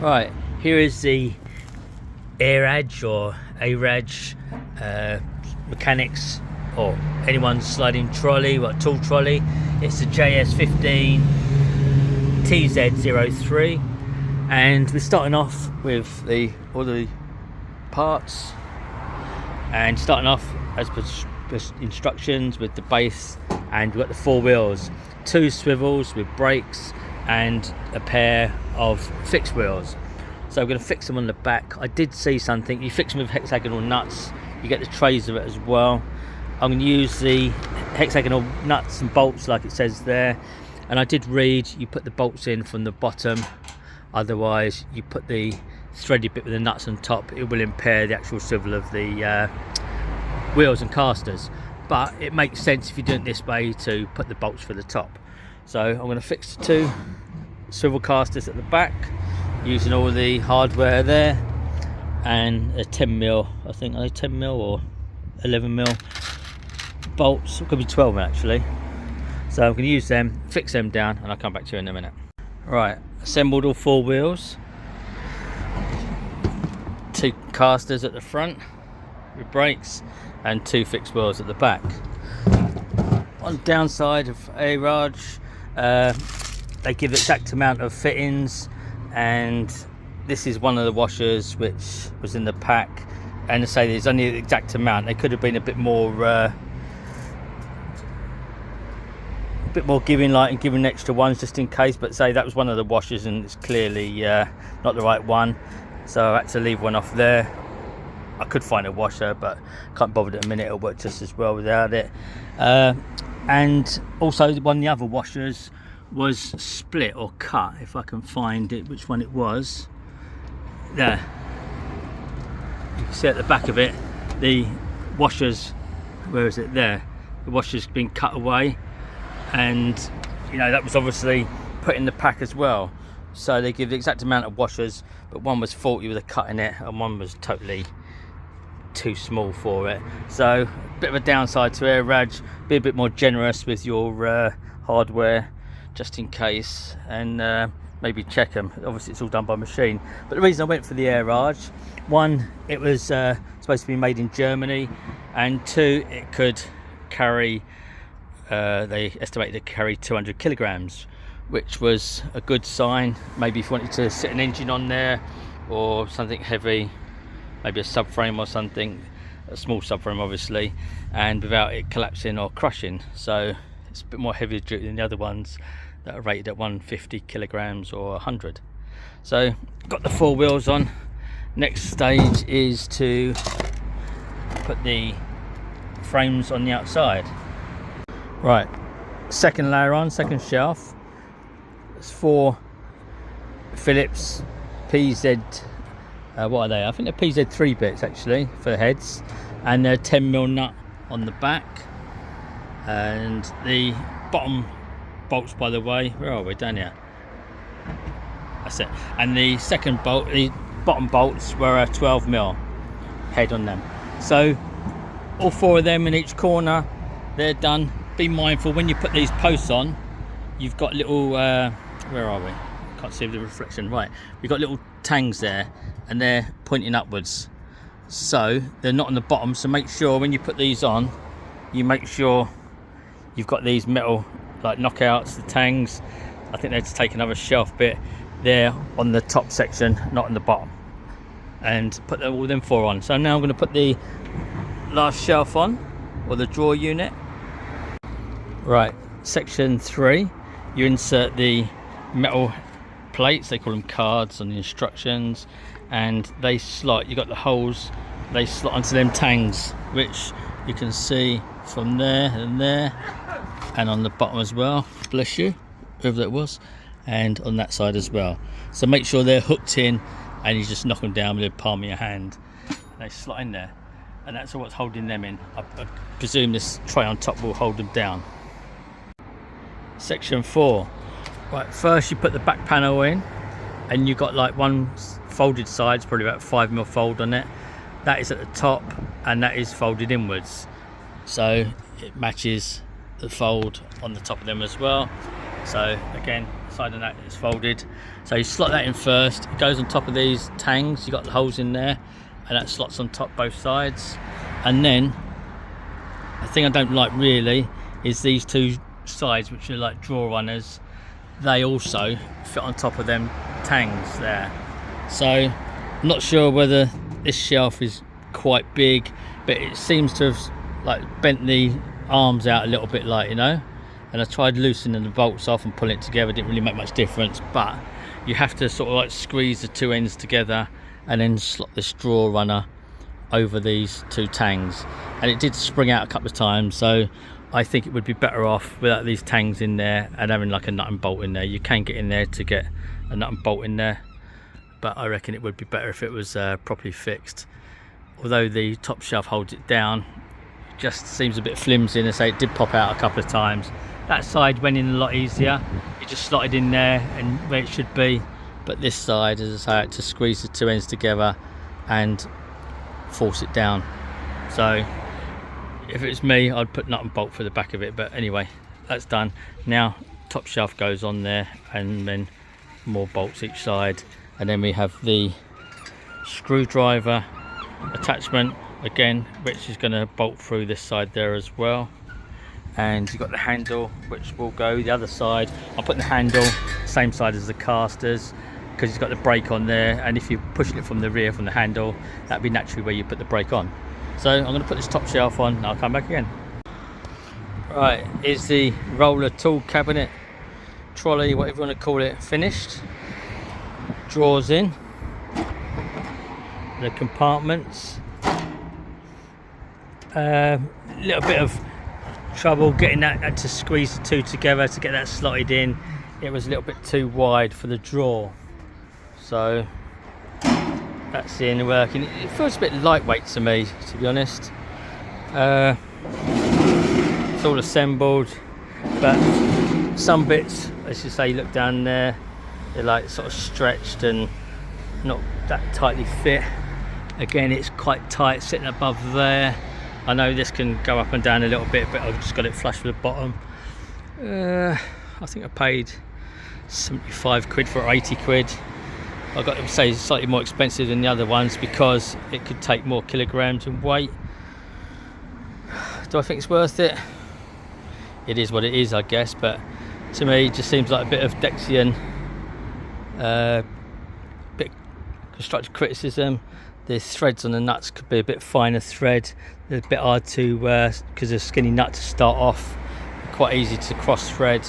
Right, here is the Airaj or Airaj mechanics or anyone sliding trolley, tall trolley. It's the JS15 TZ03, and we're starting off with all the parts, and starting off as per instructions with the base, and we've got the four wheels, two swivels with brakes and a pair of fixed wheels. So we're going to fix them on the back. I did see something, you fix them with hexagonal nuts, you get the trays of it as well. I'm going to use the hexagonal nuts and bolts like it says there, and I did read you put the bolts in from the bottom, otherwise you put the threaded bit with the nuts on top, it will impair the actual swivel of the wheels and casters. But it makes sense if you do it this way to put the bolts for the top. So I'm going to fix the two swivel casters at the back using all the hardware there, and a 10mm, I think, 10mm or 11mm bolts, it could be 12mm actually. So I'm going to use them, fix them down, and I'll come back to you in a minute. Right, assembled all four wheels, two casters at the front with brakes and two fixed wheels at the back. On the downside of Airaj, they give the exact amount of fittings, and this is one of the washers which was in the pack, and to say there's only the exact amount. They could have been a bit more giving, like, and giving extra ones just in case, but say that was one of the washers and it's clearly not the right one, so I had to leave one off there. I could find a washer, but can't bother at a minute, it'll work just as well without it. And also one of the other washers was split or cut, if I can find it, which one it was. There, you can see at the back of it, the washers, where is it there? The washer's been cut away, and you know that was obviously put in the pack as well. So they give the exact amount of washers, but one was faulty with a cut in it, and one was totally too small for it. So a bit of a downside to Airaj, be a bit more generous with your hardware just in case, and maybe check them. Obviously it's all done by machine, but the reason I went for the Airaj, one, it was supposed to be made in Germany, and two, it could carry, they estimated to carry 200 kilograms, which was a good sign. Maybe if you wanted to sit an engine on there or something heavy, maybe a subframe or something, a small subframe obviously, and without it collapsing or crushing. So it's a bit more heavy duty than the other ones that are rated at 150 kilograms or 100. So got the four wheels on. Next stage is to put the frames on the outside. Right, second layer on, second shelf. It's four Phillips PZ, what are they? I think they're PZ3 bits actually for the heads, and they're 10mm nut on the back, and the bottom bolts, by the way, where are we? Down here. That's it. And the second bolt, the bottom bolts were a 12mm head on them. So all four of them in each corner, they're done. Be mindful when you put these posts on, you've got little where are we? Can't see the reflection. Right, we've got little tangs there, and they're pointing upwards, so they're not on the bottom. So make sure when you put these on, you make sure you've got these metal like knockouts, the tangs. I think they're just take another shelf bit there on the top section, not on the bottom, and put all them four on. So now I'm going to put the last shelf on, or the drawer unit. Right, section 3, you insert the metal plates, they call them cards, on the instructions, and they slot, you got the holes, they slot onto them tangs, which you can see from there and there, and on the bottom as well, bless you, whoever that was, and on that side as well. So make sure they're hooked in, and you just knock them down with the palm of your hand, and they slot in there, and that's all what's holding them in. I presume this tray on top will hold them down. Section 4. Right, first you put the back panel in, and you've got like one folded side, it's probably about 5mm fold on it. That is at the top, and that is folded inwards, so it matches the fold on the top of them as well. So again, side of that is folded. So you slot that in first. It goes on top of these tangs. You got the holes in there, and that slots on top both sides. And then the thing I don't like really is these two sides, which are like drawer runners. They also fit on top of them tangs there. So I'm not sure whether this shelf is quite big, but it seems to have like bent the arms out a little bit, like, you know. And I tried loosening the bolts off and pulling it together. Didn't really make much difference, but you have to sort of like squeeze the two ends together and then slot this drawer runner over these two tangs. And it did spring out a couple of times, so I think it would be better off without these tangs in there and having like a nut and bolt in there. You can get in there to get a nut and bolt in there, but I reckon it would be better if it was properly fixed. Although the top shelf holds it down, it just seems a bit flimsy, and I say it did pop out a couple of times. That side went in a lot easier. It just slotted in there and where it should be. But this side, as I say, I had to squeeze the two ends together and force it down. So if it was me, I'd put nut and bolt for the back of it. But anyway, that's done. Now top shelf goes on there, and then more bolts each side. And then we have the screwdriver attachment again, which is going to bolt through this side there as well. And you've got the handle, which will go the other side. I'm putting the handle same side as the casters because it's got the brake on there, and if you're pushing it from the rear from the handle, that'd be naturally where you put the brake on. So I'm going to put this top shelf on and I'll come back again. Right, here's the roller tool cabinet, trolley, whatever you want to call it, finished. Drawers in, the compartments. Little bit of trouble getting that to squeeze the two together to get that slotted in. It was a little bit too wide for the drawer, so that's in working. It feels a bit lightweight to me, to be honest. It's all assembled, but some bits, as you say, look down there, they're like sort of stretched and not that tightly fit. Again, it's quite tight sitting above there. I know this can go up and down a little bit, but I've just got it flush with the bottom. I think I paid 75 quid for 80 quid. I got to say it's slightly more expensive than the other ones because it could take more kilograms in weight. Do I think it's worth it? It is what it is, I guess, but to me it just seems like a bit of Dexian, bit constructive criticism. The threads on the nuts could be a bit finer thread. They're a bit hard to, because they're skinny nut to start off, quite easy to cross thread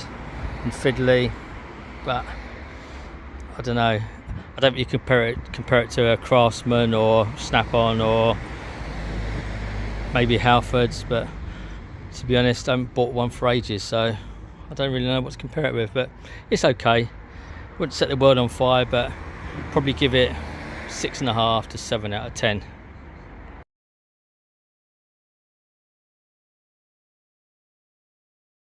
and fiddly, but I don't know. I don't think you compare it to a Craftsman or Snap-on or maybe Halfords, but to be honest, I haven't bought one for ages, so I don't really know what to compare it with, but it's okay. Wouldn't set the world on fire, but probably give it 6.5 to 7 out of 10.